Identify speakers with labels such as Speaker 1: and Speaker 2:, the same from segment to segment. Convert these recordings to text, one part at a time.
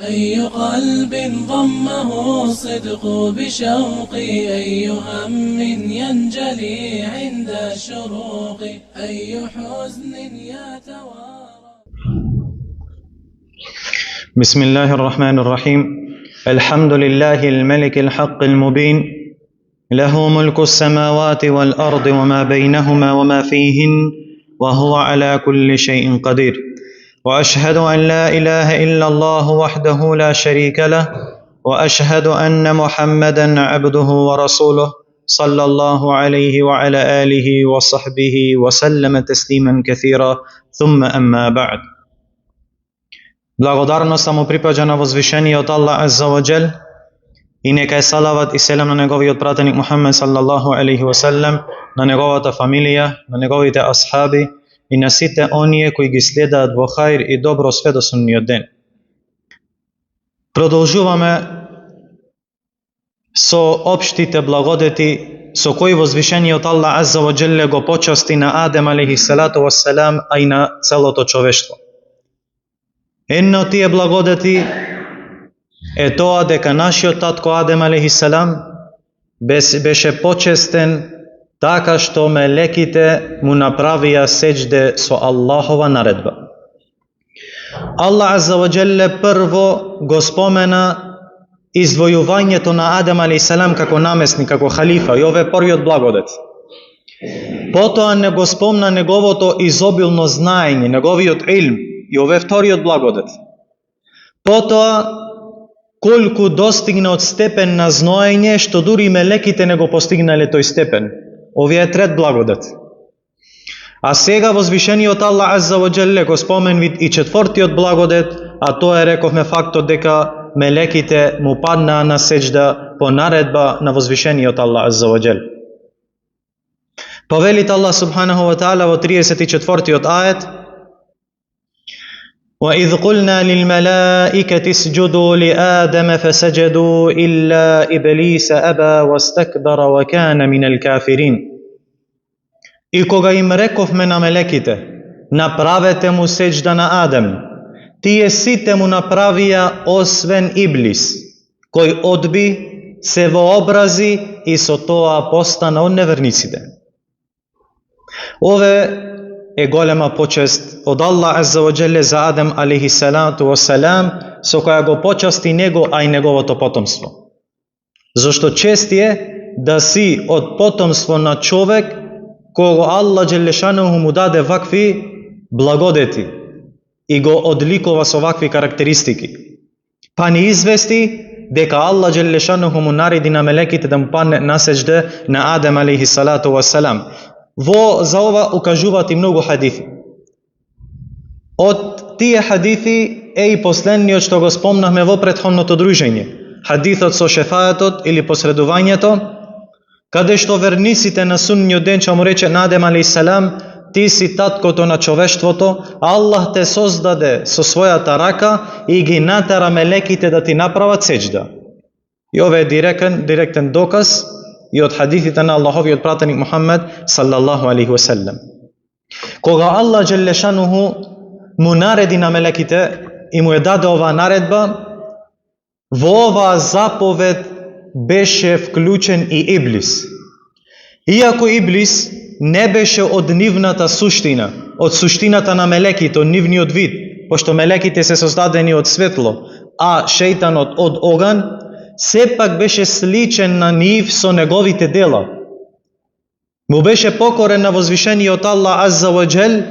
Speaker 1: أي قلب ضمه الصدق بشوق أي هم ينجلي عند الشروق أي حزن يتوارى.
Speaker 2: بسم الله الرحمن الرحيم. الحمد لله الملك الحق المبين، له ملك السماوات والأرض وما بينهما وما فيهن، وهو على كل شيء قدير. وأشهد أن لا إله إلا الله وحده لا شريك له، وأشهد أن محمدا عبده ورسوله صلى الله عليه وعلى آله وصحبه وسلم تسليما كثيرا. ثم أما بعد. Благодарноста му припаѓа на возвишениот Аллах Азза ва Джел и нека е салават и селам на неговиот пратеник Мухаммед саллаллаху алейхи ва саллем, на неговата фамилија, на неговите асхаби и на сите оние кои ги следаат во хаир и добро све до судниот ден. Продолжуваме со општите благодети со кои возвишениот Аллах Азза ва Джел го почасти на Адем алейхи салату ва салам, а и на целото човештво. Една од тие благодети е тоа дека нашиот татко Адем алейхи салам беше почестен така што мелеките му направија сеџде со Аллахова наредба. Аллах Азза ва Джелле прво го спомена издвојувањето на Адем алейхи салам како намесник, како халифа, и ове првиот благодет. Потоа не го спомна неговото изобилно знаење, неговиот илм, и ове вториот благодет. Потоа колку достигна од степен на зноење што дури мелеките не го постигнале тој степен. Овие е трет благодет. А сега возвишениот Аллах Азза ва Джелле го спомен и четвртиот благодет, а тоа е, рековме, фактот дека мелеките му паднаа на сеџда по наредба на возвишениот Аллах Азза ва Джелле. Повелит Аллах субханаху ва таала во 34-тиот ајет: وَإِذْ قُلْنَا لِلْمَلَائِكَةِ اسْجُدُوا لِآدَمَ فَسَجَدُوا إِلَّا إِبْلِيسَ أَبَى وَاسْتَكْبَرَ وَكَانَ مِنَ الْكَافِرِينَ. И кога им рековме на мелеките: направете му сеџда на Адем, тие сите му направија освен Иблис, кој одби, се вообрази и со тоа постана од неверниците. Ове е голема почест од Аллах Азза ва Джелле за Адем алейхи салату ва салам, со која го почасти него, а и неговото потомство. Зашто чест е да си од потомство на човек кого Аллах Джелешануху му даде вакви благодети и го одликува со вакви карактеристики. Па ни извести дека Аллах Джелешануху му нареди на мелеките да му падне на сеџде на Адем алейхи салату ва салам. За ова укажуваат и многу хадиси. Од тие хадиси е и последниот што го спомнахме во претходното дружење, хадисот со шефаатот или посредувањето, каде што верниците на судниот ден ќе му рече на Адем алейхи салам: ти си таткото на човештвото, Аллах те создаде со својата рака и ги натера мелеките да ти направат сеџда. И ова е директен доказ и од хадисите на Аллаховиот пратеник Мухаммед саллаллаху алейхи ва саллем. Кога Аллах Джелешануху му нареди на мелеките и му е даде оваа наредба, во оваа заповед беше вклучен и Иблис. Иако Иблис не беше од нивната суштина, од суштината на мелеките, од нивниот вид, пошто мелеките се создадени од светло, а шејтанот од оган, сепак беше сличен на нив со неговите дела. Му беше покорен на возвишениот Аллах Азза ва Джел,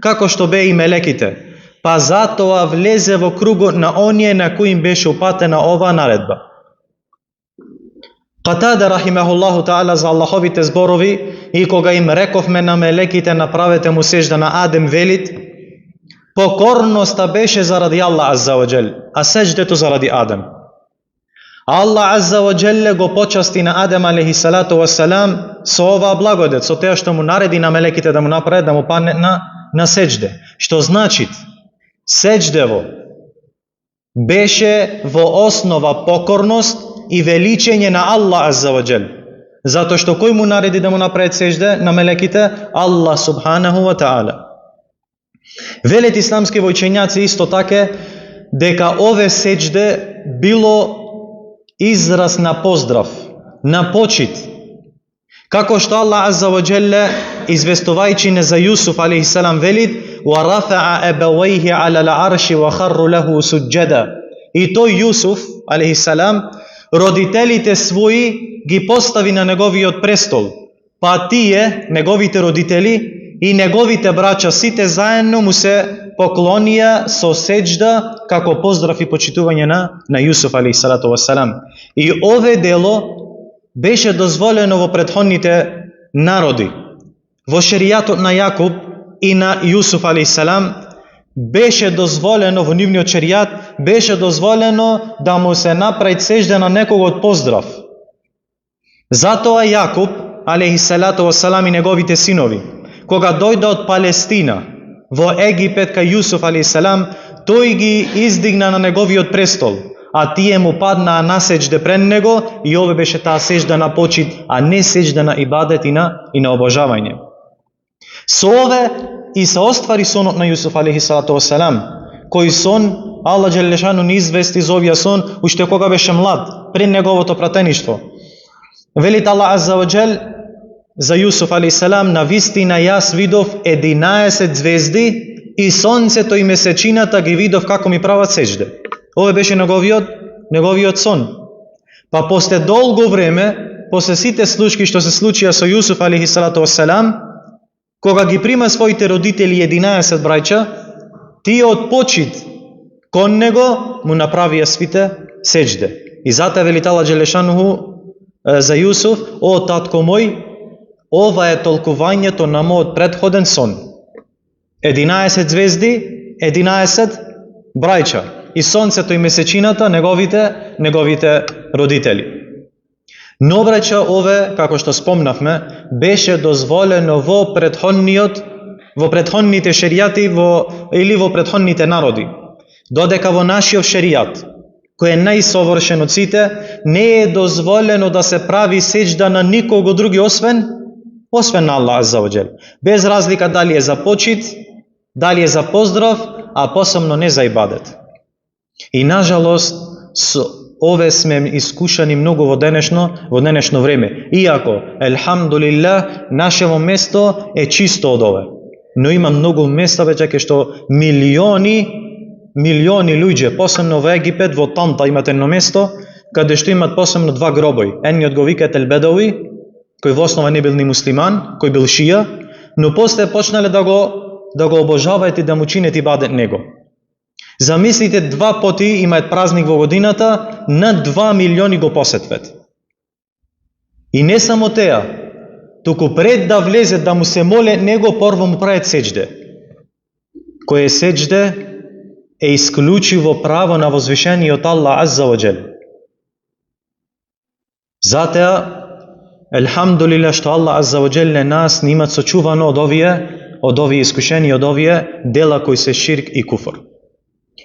Speaker 2: како што бе и мелеките, па затоа влезе во кругот на оние на кои им беше упатена оваа наредба. Катада рахимахуллаху таала за Аллаховите зборови: и кога им рековме на мелеките направете му сеџда на Адем, велит: покорноста беше заради Аллах Азза ва Джел, а сеџдето заради Адем. Аллах Азза ва Джелле го почасти на Адем алейхи салату ва салам со оваа благодет, со теа што му нареди на мелеките да му направат да му падне на сеџде. Што значи сеџдево беше во основа покорност и величење на Аллах Азза ва Джел. Затоа што кој му нареди да му направат сеџде на мелеките? Аллах субханаху ва таала. Велет исламски војчењаци исто така дека ове сеџде било израз на поздрав, на почит. Како што Аллах Азза ва Джелле, известувајќи не за Јусуф алейхиссалам, велит: "Ва рафа'a абавайхи 'ala al-'arshi wa kharru lahu sujjada." И тој Јусуф алейхиссалам родителите своји ги постави на неговиот престол, па тие, неговите родители и неговите браќа, сите заедно му се поклонија со сеџда како поздрав и почитување на Јусуф алейхиссалату вассалам. И ове дело беше дозволено во претходните народи. Во шеријатот на Јакуб и на Јусуф алейхиссалам беше дозволено, во нивниот шеријат беше дозволено да му се направи сеџда на некого од поздрав. Затоа Јакуб алейхиссалату вассалам и неговите синови, кога дојде од Палестина во Египет кај Јусуф алейхиссалам, тој ги издигна на неговиот престол, а тие му паднаа на сеџде пред него, и ове беше таа сеџда на почит, а не сеџда на ибадет и на обожавање. Со ове и се оствари сонот на Јусуф алейхиссалату вассалам, кој сон Аллах Джелешану ни извести за овие сон уште кога беше млад, пред неговото пратеништво. Велит Аллах Азза ва Джел за Јусуф алейхиссалам: "На вистина јас видов 11 звезди и сонцето и месечината ги видов како ми прават сеџде." Овој беше неговиот сон. Па после долго време, после сите случаи што се случија со Јусуф алейхиссалату вассалам, кога ги прима своите родители 11 браќа, тие од почит кон него му направија свите сеџде. И затоа велит Аллах Джелешануху за Јусуф: "О татко мој, ова е толкувањето на мојот претходен сон. 11 звезди, 11 браќа и сонцето и месечината неговите родители." Но браќа, ове, како што спомнавме, беше дозволено во претходните шеријати или во претходните народи. Додека во нашиот шеријат, кој е најсовршен од сите, не е дозволено да се прави сеџда на никого други освен на Аллах Азза ва Джел. Без разлика дали е за почит, дали е за поздрав, а посебно не за ибадет. И нажалост со ове сме искушани многу во денешно време. Иако, елхамдулилlah, нашево место е чисто од ове. Но има многу места веќе кај што милиони луѓе, посебно во Египет, во Танта имате едно место, каде што имат посебно 2 гробови. Едниот го викаат Ел Бедови, кој во основа не бил ни муслиман, кој бил шија, но после почнале да го обожаваат и да му чинет ибадет него. Замислите, 2 пати имаат празник во годината, на 2 милиони го посетват. И не само теа, туку пред да влезе да му се моле него, прво му прават сеџде. Кој е сеџде е исклучиво право на возвишениот Аллах Азза ва Джел. Затоа, елхамдулилlah, што Аллах Азза ва Джел нас не имат сочувано од овие искушени, од овие дела кои се ширк и куфр.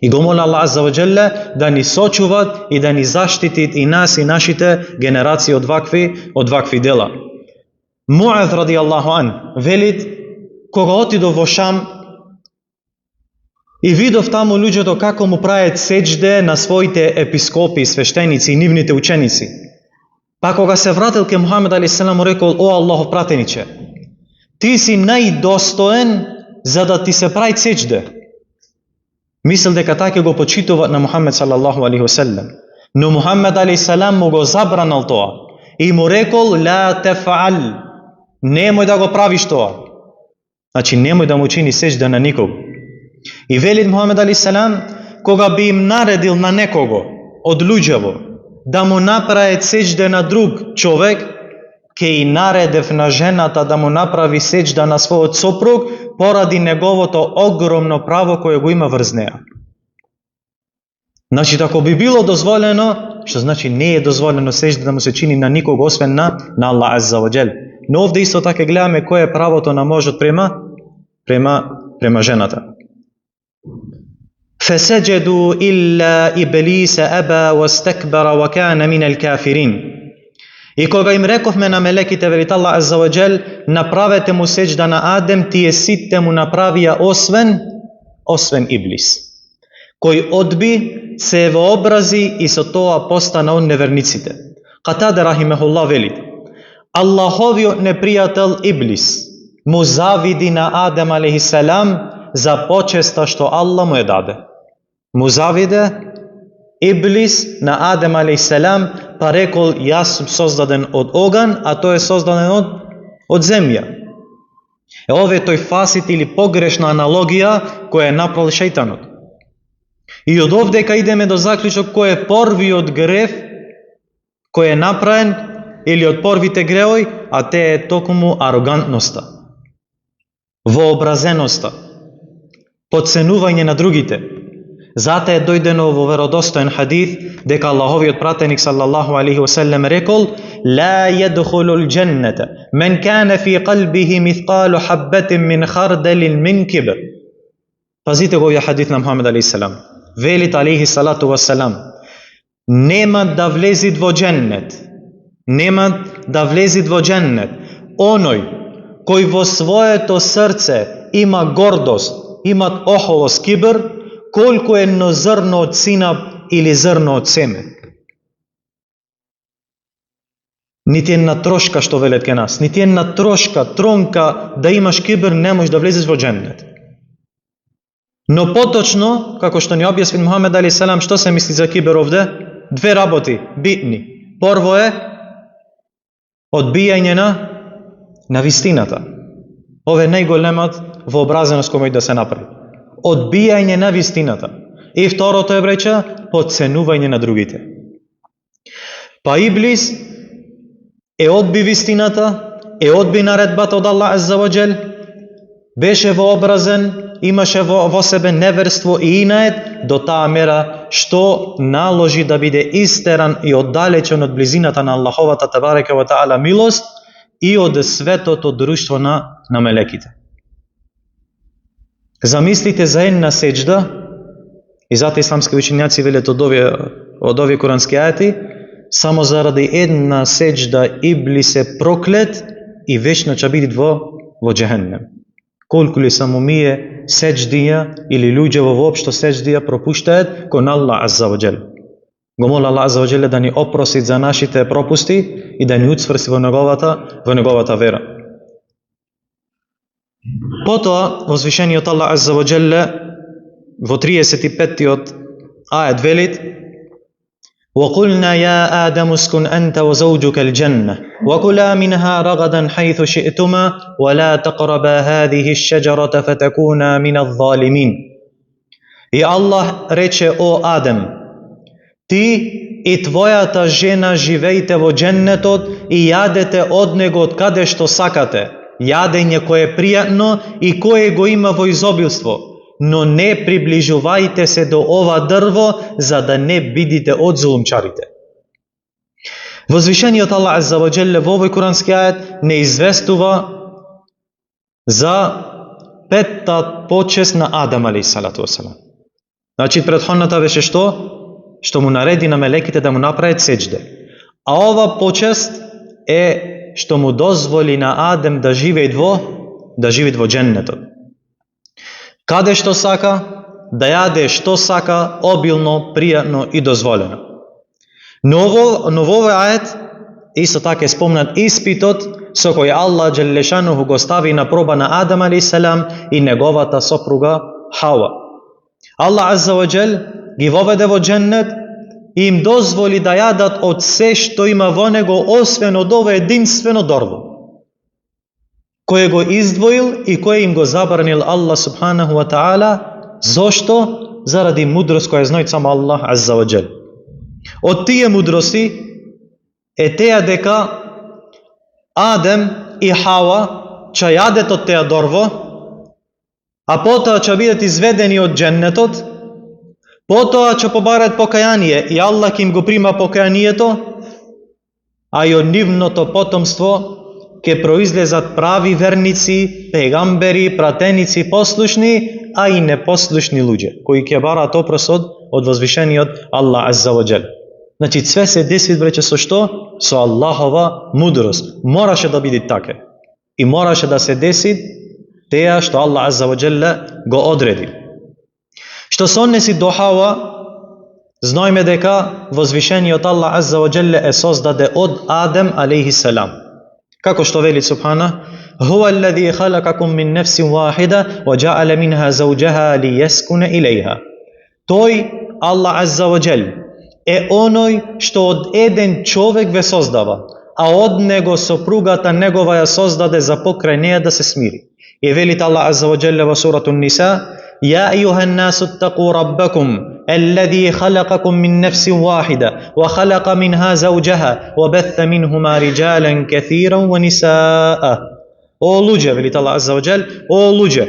Speaker 2: И го моля Аллах Азза ва Джелле да ни сочуват и да ни заштити и нас и нашите генерации од вакви дела. Муаз ради Аллаху ан велит, кога отидов во Шам и видов таму луѓето како му прават сеџде на своите епископи, свештеници и нивните ученици. Па кога се вратил ке Мухамед алейхиссалам, му рекол: "О Аллахов пратениче, ти си најдостоен за да ти се прави сеџде." Мислел дека така го почитуваат на Мухамед салаллаху алейхи васелем. Но Мухамед алейхиссалам му го забранал тоа и му рекол: "Ла тефаал", немој да го правиш тоа. Значи немој да му чини сеџда на никого. И велит Мухамед алейхиссалам, кога би им наредил на некого од луѓево да му направи сеџда на друг човек, ке и наредев на жената да му направи сеџда на својот сопруг поради неговото огромно право кое го има врз неа. Значи, ако би било дозволено, што значи не е дозволено сеџда да му се чини на никого освен на Аллах Азза ва Джел. Но овде исто така гледаме кој е правото на мажот према жената. فسجدوا إلا إبليس أبى واستكبر وكان من الكافرين. И кога им рековме на мелеките, велит Аллах Азза ва Джел, направете му сеџда на Адем, тие сите му направија освен Иблис. кој одби, се вообрази и со тоа постана он неверниците. Катаде рахимехуллах вели: Аллаховиот непријател Иблис му завиди на Адем алейхиссалам за почеста што Аллах му ја даде. Му завиде Иблис на Адем алейхиссалам, па рекол: јас сум создаден од оган, а тој е создаден од земја. Ова е тој фасит или погрешна аналогија која е направил шејтанот. И од овдека идеме до заклучок кој е првиот грев кој е направен, или од првите греови, а те е токму арогантноста, вообразеноста, подценување на другите. Зата е дојдено во веродостоен хадис дека Аллаховиот пратеник саллаллаху алейхи ва селем рекол: ла јадхулул џеннета мен кана фи қалбихи мисқалу хаббатин мин хардалин мин кибр. Пазите го овој хадис на Мухамед алейхиссалам. Велит алейхи салату ва селам: нема да влезит во џеннет, нема да влезит во џеннет оној кој во своето срце има гордост, има охолост, кибр, колку едно зрно од синап или зрно од семе. Нити една трошка, што велет ке нас, нити една трошка, тронка да имаш кибр, не можеш да влезеш во џеннет. Но поточно, како што ни објасни Мухамед алейхиссалам, што се мисли за кибр овде? Две работи битни. Прво е одбијање на вистината. Ова е најголемат вообразеност кој може да се направи. Одбијање на вистината. И второто е, бреча, подценување на другите. Па Иблис е одби вистината, е одби наредбата од Аллах азза ва џел, беше вообразен, имаше во себе неверство и инает до таа мера што наложи да биде истеран и оддалечен од близината на Аллаховата табарека ва таала милост и од светото друштво на мелеките. Замислите за една сеџда, и зато исламски учењаци велат од овие курански ајати, само заради една сеџда Иблис е проклет и вечно ќе биде во џехеннем. Колку ли само мие сеџдија или луѓе во воопшто сеџдија пропуштаат кон Аллах азза ва џел. Го моля Аллах азза ва џел да ни опрости за нашите пропусти и да ни уцврсти во неговата вера. Потоа возвишениот Аллах азза ва џел во 35-тиот ајат велит: وَقُلْنَا يَا آدَمُ اسْكُنْ أَنْتَ وَزَوْجُكَ الْجَنَّةَ وَكُلَا مِنْهَا رَغَدًا حَيْثُ شِئْتُمَا وَلَا تَقْرَبَا هَذِهِ الشَّجَرَةَ فَتَكُونَا مِنَ الظَّالِمِينَ. И Аллах рече: о Адем, ти и твојата жена живејте во џеннетот и јадете од него од каде што сакате, јадење кое е пријатно и кое го има во изобилство, но не приближувајте се до ова дрво за да не бидите од зулумчарите. Возвишениот Аллах азза ва џел во овој курански ајат не известува за петта почест на Адам алейхиссалату вассалам. Значи претходната беше што му нареди на мелеките да му направат сеџде. А ова почест е што му дозволи на Адем да живеет во џеннетот. Каде што сака, да јаде што сака, обилно, пријатно и дозволено. Но во овој ајет исто така е спомнат испитот со кој Аллах џелешануху го стави на проба на Адам алейхиссалам и неговата сопруга Хауа. Аллах азза ва џел ги воведе во џеннет и им дозволи да јадат од се што има во него, освен од ова единствено дрво, кој го издвоил и кој им го забранил Аллах субханаху ва таала. Зошто? Заради мудрост која знај само Аллах азза ва џел. Од тие мудрости е теја дека Адем и Хауа ќе јадат од теја дрво, а потоа ќе бидат изведени од џеннетот, потоа ќе побарат покаяние и Аллах ќе им го прима покаянието, а и од нивното потомство ќе произлезат прави верници, пегамбери, пратеници, послушни, а и непослушни луѓе, кои ќе бараат опрос од возвишениот Аллах азза ва џел. Значи, све се деси, брече, со што? Со Аллахова мудрост. Мораше да биде така. И мораше да се деси теја што Аллах азза ва џел го одреди. Што се однеси до Хава, знаеме дека возвишениот Аллах Азза ва Джелле е создаде од Адем алейхи селам. Како што вели Субхана: "Хуа аллази халакакум мин нефсин вахида ва џа'ала минха зауџаха лијескуна илейха." Тој, Аллах Азза ва Джел, е оној што од еден човек ве создава, а од него сопругата негова ја создаде за покрај неја да се смири. И велит Аллах Азза ва Джелле во сурату Ниса: "Я ејухан насу ттaqu раббакум الذي خلقكم من نفس واحدة وخلق منها زوجها وبث منهما رجالا كثيرا ونساء." О луѓе, велит Аллах Азза ва Джел, о луѓе,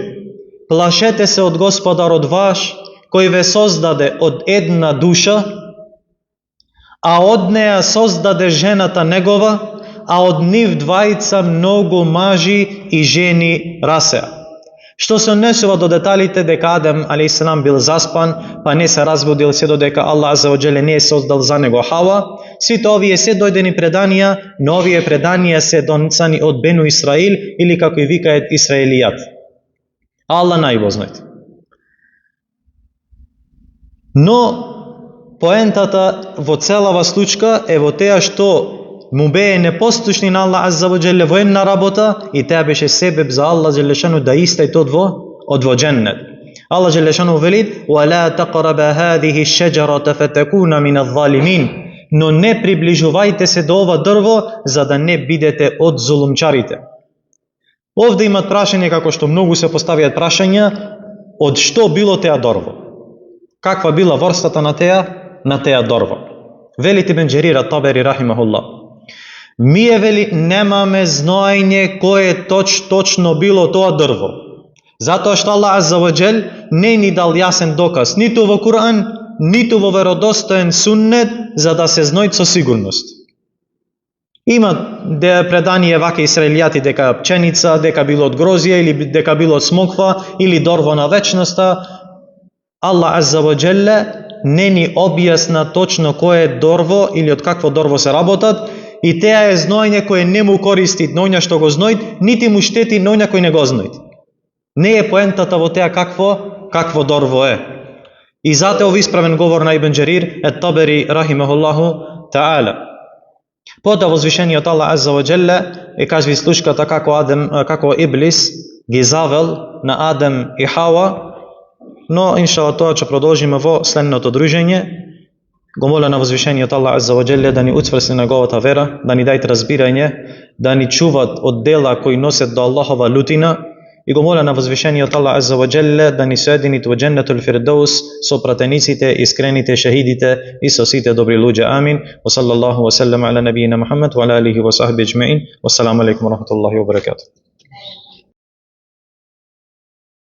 Speaker 2: плашете се од Господарот ваш, кој ве создаде од една душа, а од неја создаде жената негова, а од нив двајца многу мажи и жени расеа. Што се однесува до деталите дека Адем алейхиссалам бил заспан, па не се разбудил се додека Аллах Азза ва Джеле не е создал за него Хава, сите овие се дојдени преданија, но овие преданија се донесени од Бену Исраил или како и викаат Исраелијат. Аллах најпознат. Но поентата во целава случка е во теа што му бее непослушни на Аллах Азза ва Джеле во една работа и теа беше себеб за Аллах Джелешану да истајте од во дженнет. Аллах Джелешану вели: "Вала тaqraба hadhihi ash-shajarata fatakuna min adh-dhalimin." Но не приближувајте се до ова дрво за да не бидете од зулумчарите. Овде имат прашање, како што многу се поставиат прашања, од што било теа дрво? Каква била врстата на теа дрво? Велите Ибн Џерир ат-Табери рахимахуллах: "Ние вели немаме знаење кое точно било тоа дрво. Затоа што Аллах Азза ва Джел не ни дал јасен доказ ниту во Куран, ниту во веродостоен суннет за да се знај со сигурност." Има предание вака Исраелијати дека пченица, дека било од грозија или дека било од смоква или дрво на вечноста. Аллах Азза ва Джеле не ни објасна точно кое е дрво или од какво дрво се работат, и теа е знаење кое не му користи на оња што го знаат, нити му штети на оња кој не го знаат. Не е поентата во теа какво дрво е. И затоа ови исправен говор на Ибн Џерир ат-Табери рахимахуллаху таала. Потоа возвишениот Аллах Азза ва Джеле е кажи случката како Иблис ги завел на Адем и Хава, но иншалла тоа ќе продолжиме во следното дружење. Го моля на возвишениот Аллах Азза ва Джеле да ни уцврсти неговата вера, да ни дајте разбирање, да ни чуват од дела кои носат до Аллахова лутина, и го моля на возвишениот Аллах Азза ва Джеле да ни соедини во Дженнетул Фирдеус со пратениците, искрените, шахидите и со сите добри луѓе. Амин. Ва саллаллаху ва саллам ала набиина Мухаммад ва ала алихи ва сахби аџмаин. Ва саламу алейкум ва рахматуллахи ва баракатуh.